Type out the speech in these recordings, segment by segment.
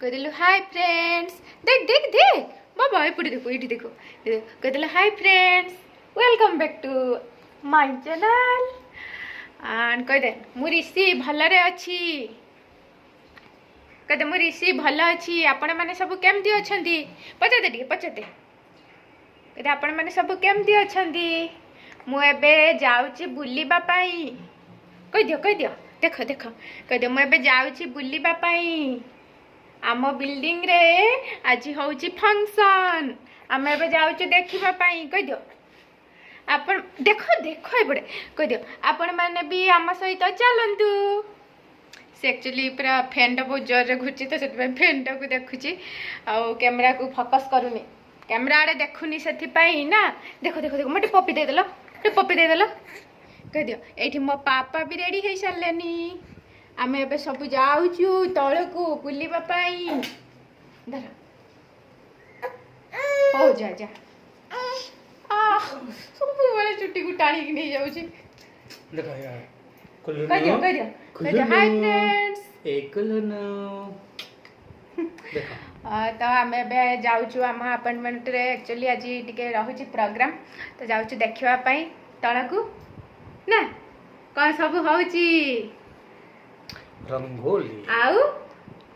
कहिदेलु hi friends देख देख देख बाबा एपटे देखो ये देखो कहिदेलु hi friends welcome back to my channel and कहिदे मु ऋषि भलरे अछि कहिदे मु ऋषि भल अछि आपण माने सब केमती अछंती पछते ଟିକେ पछते कहिदे आपण माने सब केमती अछंती मु एबे जाउची बुलिबा पाई कहि दियो देख देख कहिदे मु एबे जाउची बुलिबा पाई आम बिल्डिंग रे आज होउची फंक्शन आम एबे जाउची देखिबा पाई कहि दियो आपण देखो देखो एबडे कहि दियो आपण माने भी आम सहित चलंतु से एक्चुअली पूरा फैन बहुत जोर रे घुची तो से फैन को देखुची आ कैमरा को फोकस करूनी कैमरा आड़े देखुनी सेथि पाई ना देखो देखो देखो मटे पपी दे देलो कहि दियो एठी मो पापा भी रेडी हे सारलेनी आमे एबे सब जाउछु तळकू बुलिबा पाई धर हो जा जा सब वाले चुट्टी को टाणी के नहीं जाउछी देखो यार कह दियो हाय फ्रेंड्स एकलनो देखो तो आमे एबे जाउछु आम अपार्टमेंट रे एक्चुअली आज टिके रहउची प्रोग्राम तो जाउछु देखिबा पाई तळकू ना कौन सब होउची रंगोली आउ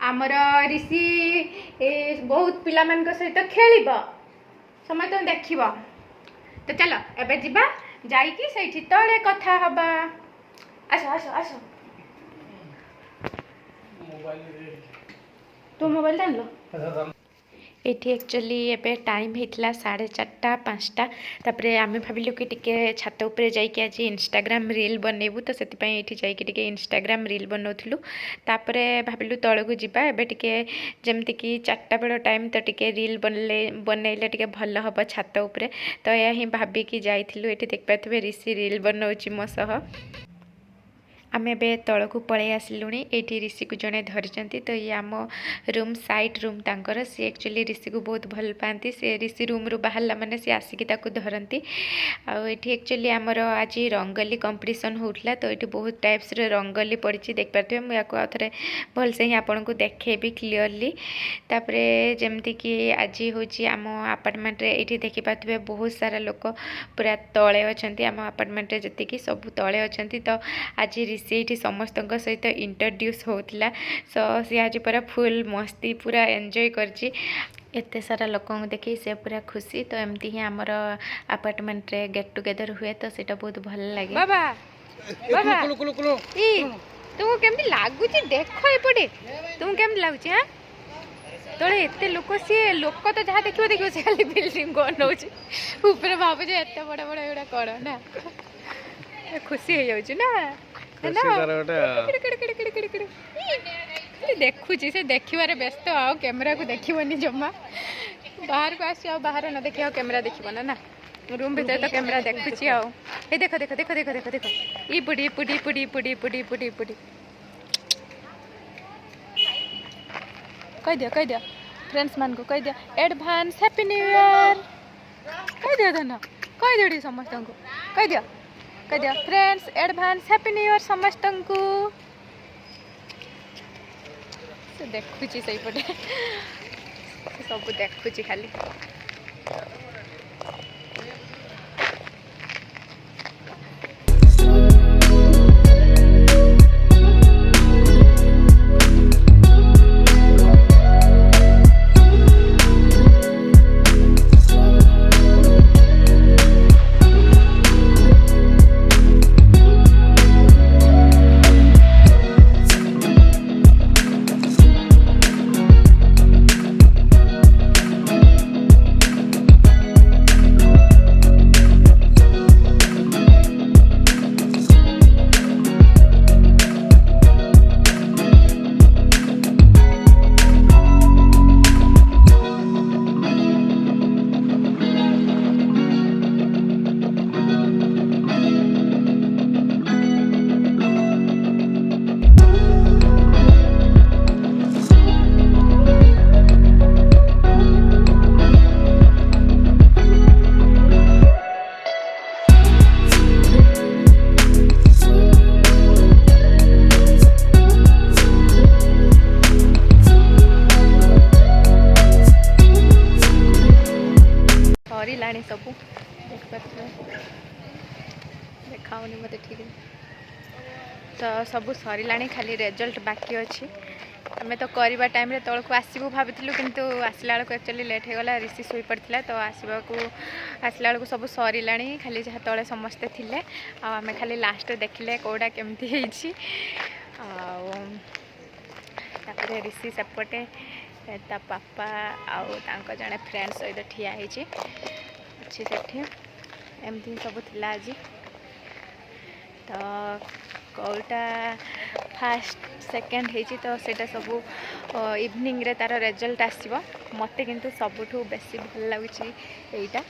आमर ऋषि बहुत पिला मान सहित खेल समय तुम देख तो चलो एबे जीवा जाइकी सही तले कथा हबा आस आस आस तू मोबाइल डाल एठी एक्चुअली एबे टाइम हेतला 4:30 5टा तापरे आमे भाबिलु कि टिके छात ऊपर जाइके आज इंस्टाग्राम रील बनैबु तो सेति पई एठी जाइके टिके इंस्टाग्राम रील बनौथिलु तापरे भाबिलु तळकु जिबा एबे टिके जेमति कि 4टा बेलो टाइम तो टिके रील बनैले टिके भल हबो छात ऊपर तो या ही भाबी कि जाइथिलु एठी देख पाथबे ऋषि रील बनौची मो सह आमे बे तळकू पळे आसिलुणी एठी ऋषि को जने धरिचंती तो ये आम रूम साइड रूम तांकर सी एक्चुअली ऋषि को बहुत भल पाती से ऋषि रूम रु बाहरला माने सी आसिकी ताकू धरती आ एठी एक्चुअली आमर आज रंगोली कंपटीशन होउतला तो एठी बहुत टाइप्स रे रंगोली पड़ची देख पाथबे मु याको आथरे भल से ही आपन को देखेबी क्लियरली तापरे जेमति कि आज होची आम अपार्टमेंट रे एठी देखि पाथबे बहुत सारा लोक पूरा तळे अछंती आम अपार्टमेंट रे जति कि सब तळे अछंती तो आज ऋषि समस्त सहित इंट्रोड्यूस होता सो सी आज पूरा फुल मस्ती पूरा एंजॉय करची एते सारा लोक देखी से पूरा खुशी तो एमती ही आमर अपार्टमेंट रे गेट टुगेदर हुए तो सेटा बहुत भल लागे बाबा बाबा ई तुमको केमती लागुची देखो एपटे तुमको केमती लागुची हां तोळे एते लोक सी लोक तो जहाँ देखिबो से खाली बिल्डिंग बनौची ऊपर भाबो जे एते बड़ बड़ एडा कर ना खुशी हो जाउची ना देखुची से देखिबारे व्यस्त आओ कैमरा को देखिबनी जम्मा बाहर को आसी आओ बाहर न देखि आओ कैमरा देखिबो ना रूम भीतर तो कैमरा देखुची आओ ए देखो देखो देखो देखो देखो देखो ई पुडी पुडी पुडी पुडी पुडी पुडी पुडी कह दिया फ्रेंड्स मान को कह दिया एडवांस हैप्पी न्यू ईयर कह दिया धन कह दियो समस्त को कह दिया friends advance happy new year समस्त को से देखुची सही पटे सब देखुची खाली सब देखिए देखाऊनी मत ठीक तो सब सरला खाली रिजल्ट बाकी अच्छी आम तो करवा टाइम रे तौक आसबू भावुँ किंतु आसला बेलू एक्चुअली लेट हो गला ऋषि शोई पड़ा तो आसला बेलू सब सरला खाली जहाँ तले समस्ते थे आम खाली लास्ट देखले कौटा केमती तापर ऋषि सेपटे ता पापा आउ जड़े फ्रेंड सहित ठिया अच्छी से एमती सब थिला आज तो कौटा फास्ट सेकेंड होती तो सेटा सब इवनिंग रे तार रिजल्ट आसो मत किंतु सबुठू बेसी भल लगुच एटा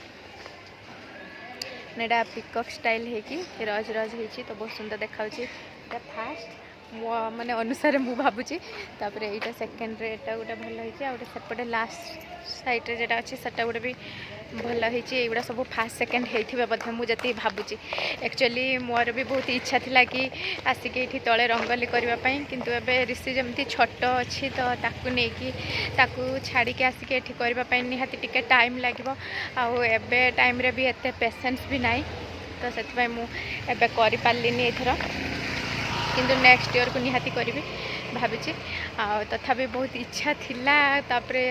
नेडा पिकॉक स्टाइल है कि रज रज होती तो बहुत सुंदर देखा फास्ट मो माने अनुसार मु भावुची तापर एटा सेकेंड रे एटा गोटे भल होती आ सेपटे लास्ट साइड रे जेटा अच्छी सेटा गोटे भी भल होती एगुड़ा सब फास्ट सेकेंड होते बोधे मुझे भावुची एक्चुअली मोर भी बहुत इच्छा थिला कि आसिक ये तले रंगोली करने किंतु एबे ऋषि जमती छोट अच्छी तो ताकू नेकी ताकू छाड़ी के आसिक ये करने निहाती टिके टाइम लगे आउ एबे टाइम रे भी एते पेशेंस भी नहीं तो से मुझे कर पार्लिनी एथर किंतु नेक्स्ट ईयर को निहाती करी भावी तथापि बहुत इच्छा थिला तापरे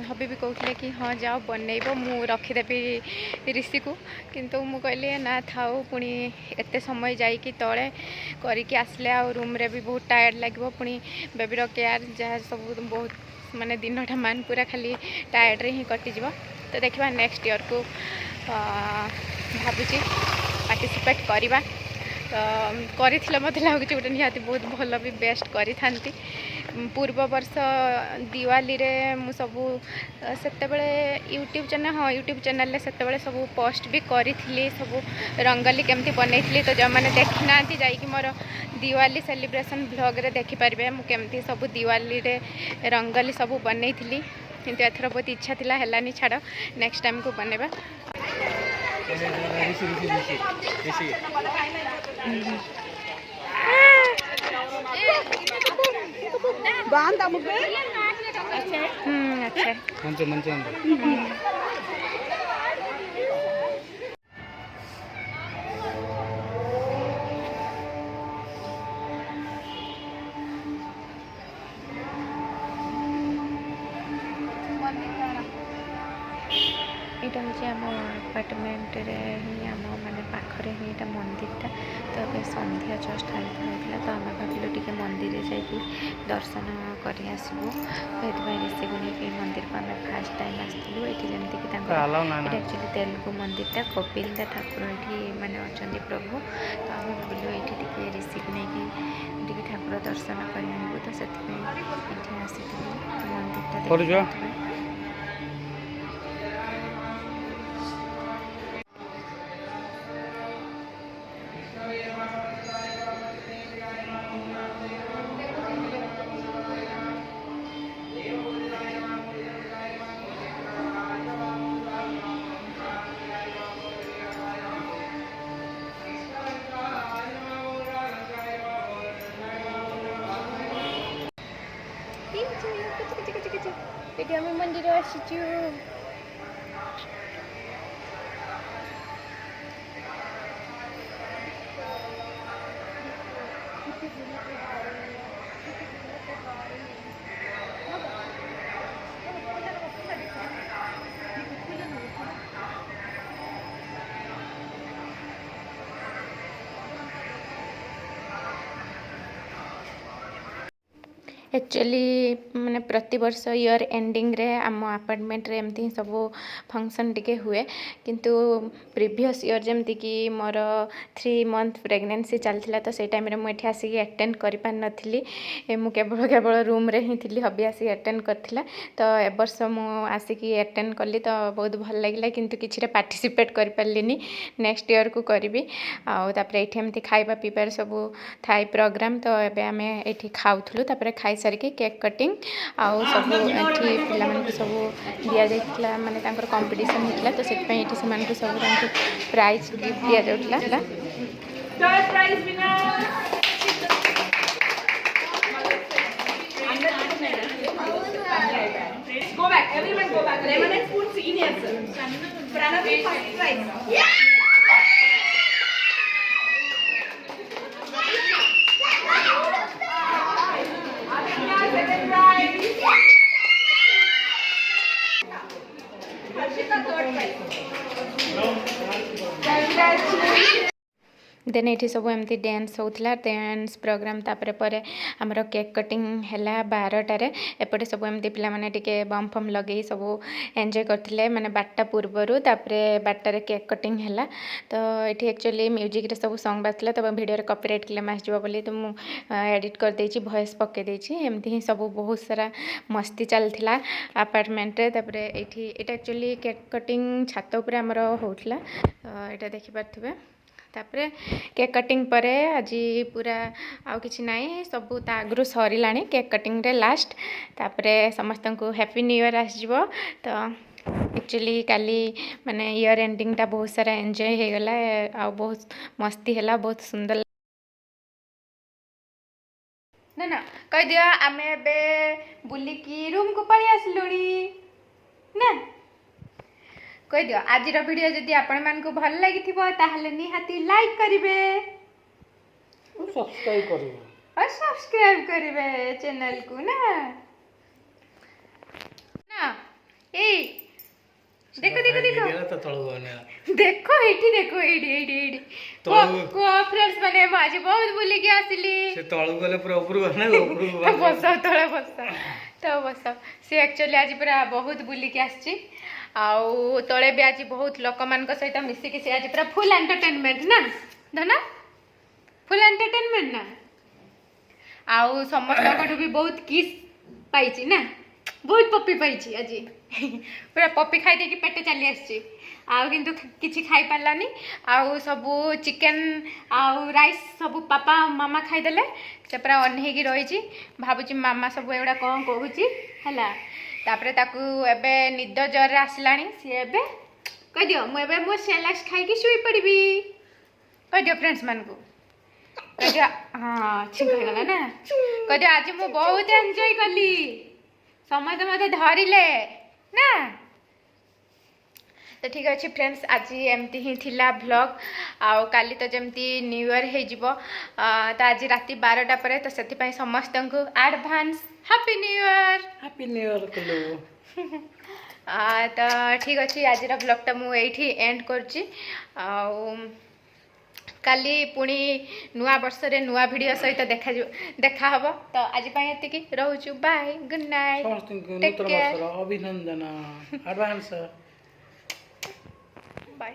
हबी भी कहते कि हाँ जाओ बनइब मु रखीदेवी ऋषि को किंतु मु कहली ना थाऊ पुणी एते समय जाइकी तले करके आसले आ रूम रे भी बहुत टायर्ड लगे पुणी बेबीर केयर जहाँ सब बहुत माने दिनटा मान पूरा खाली टायर्ड रे ही कटिज तो देखा नेक्स्ट ईयर को भावुची पार्टिसिपेट करवा तो मत लगुच गोटे निहाती बहुत भल भी बेस्ट करी थांती पूर्व वर्ष दिवाली रे मु सबू सेतेबेले यूट्यूब चैनल हाँ यूट्यूब चैनल से सब पोस्ट भी करी सब रंगोली केमती बनई तो जो मैंने देखी ना जाइए मोर दिवाली सेलिब्रेशन ब्लॉग रे देखि पारबे मु केमती सब दिवाली रे रंगोली सब बनई किंतु एथर बहुत इच्छा थिला हेलानी छाड़ नेक्स्ट टाइम को बनेबा यहाँ हूँ आम अपार्टमेंट रे ही आम माने पाखरे ही यहाँ मंदिरटा तो अभी संध्या जस्ट हाल्का होता तो आम भाविलु टे मंदिर जाकि दर्शन कर आसबू तो ये ऋषि को लेकिन मंदिर को आम फास्ट टाइम आसलु ये जमीक एक्चुअली तेलुगु मंदिरटा कपिलदा ठाकुर ये माने अच्छा प्रभु तो आम भाविलु ये ऋषि को लेकिन ठाकुर दर्शन कर तो से आसी मंदिरटा Jadi kami mandiri asyik. Actually मैंने प्रति वर्ष ईयर एंडिंग रे आम अपार्टमेंट रे एमती सब फंक्शन टिके हुए किंतु प्रीवियस ईयर जमती कि मोर 3 मंथ प्रेगनेंसी चलता तो से टाइम मुझे आसिक अटेंड कर पार नथिली मु केवल रूम रे ही थी हबी आसिक अटेंड करथिला तो ए वर्ष मु आसिक अटेंड कली तो बहुत भल लगिला किंतु किछि पार्टिसिपेट कर पारलिनी नेक्स्ट ईयर को करी आउे एमती खाइबा पीबार सब थाई प्रोग्राम तो एबे आमे एठी खाउथलु तापरे खाई सारिके केक कटिंग आउ सब एठी पिला मन सब दिया जाइतला माने तांकर कंपटीशन हितला तो सेट पई एठी समान को सब तांको प्राइज गिफ्ट दिया जाउतला third prize winner go back everyone go back lemon and spoon seniors. Pranav first prize. Second prize. Harshita third prize. Congratulations. Then ये सब एमती डांस होता डांस प्रोग्राम तापर आमर केक कटिंग है 12टार एपटे सब एमती पिला माने टिके बम फम लगे सब एंजॉय करते माने 12टा पूर्वर तापर 12टार केक कटिंग है तो ये एक्चुअली म्यूजिक रे सब सॉन्ग बाजला तो वीडियो रे कॉपीराइट क्लेम आसो बोली तो मुझे एडिट कर देछि वॉइस पके देछि एमती ही सब बहुत सारा मस्ती चलथिला अपार्टमेंट रे तापर एठी एटा एक्चुअली केक कटिंग छात ऊपर आमर होतला एटा देखि पारथिबे तापर केक कटिंग पर आज पूरा आउ किछि नाही सब ता आगु सरिलाणी केक कटिंग रे लास्ट तापर समस्त को हैप्पी न्यू ईयर आसजिवो तो एक्चुअली काली माने ईयर एंडिंग टा बहुत सारा एंजॉय हो गला आ बहुत मस्ती हैला बहुत सुंदर ना ना कह दिया आमे बे बुलिकी रूम को पळी आसलुणी ना कह दियो आज वीडियो जदि आपण मान को भल लगी ताहले निहाती लाइक करिवे और सब्सक्राइब करिवे चैनल को ना ना ए देखो देखो देखो देखो एठी देखो एडी एडी एडी को फ्रेंड्स माने आज बहुत बुली के आसिली से तळु गले पूरा ऊपर गने ऊपर बस तळे बस तो बस से एक्चुअली आज पूरा बहुत बुली के आछि आउ तले भी आज बहुत लोक मान सहित मिसिकी से आज पूरा फुल एंटरटेनमेंट ना धना फुल एंटरटेनमेंट ना आउ समस्त भी बहुत किस पाई ना बहुत पप्पी पाई आज पूरा पप्पी खाई दे पेटे चली आसी आउ किंतु किछि खाई पारलानी आउ सब चिकन आउ राइस सब पापा मामा खाईदेले से पूरा अनहेकी रही भावुची मामा सब एगुड़ा कौन कहूची है तापर ताकू एबे निद जर आसलानी सी एबे कह दियो मु एबे मो सेलाक्स खाई शुई पड़बी कह दियो फ्रेंड्स मान को कह दियो हाँ छिंक हो गला ना कह दियो आज मु बहुत एंजॉय कली समय तो मते धरिले ना तो ठीक अच्छे फ्रेंड्स आज एमती ही थिला ब्लॉग आउ काली तो जमती न्यू ईयर हो जिवो तो आज राति 12टा पर तो से समस्त को एडवांस हैप्पी न्यू ईयर कलो तो ठीक अच्छे आज ब्लॉग टा मुझे एंड करची काली पुणी नुआ वर्ष रे नुआ वीडियो सहित देखा हबो तो आज ये रोचु बाय गुड नाइट अभिनंदन एडवांस बाय।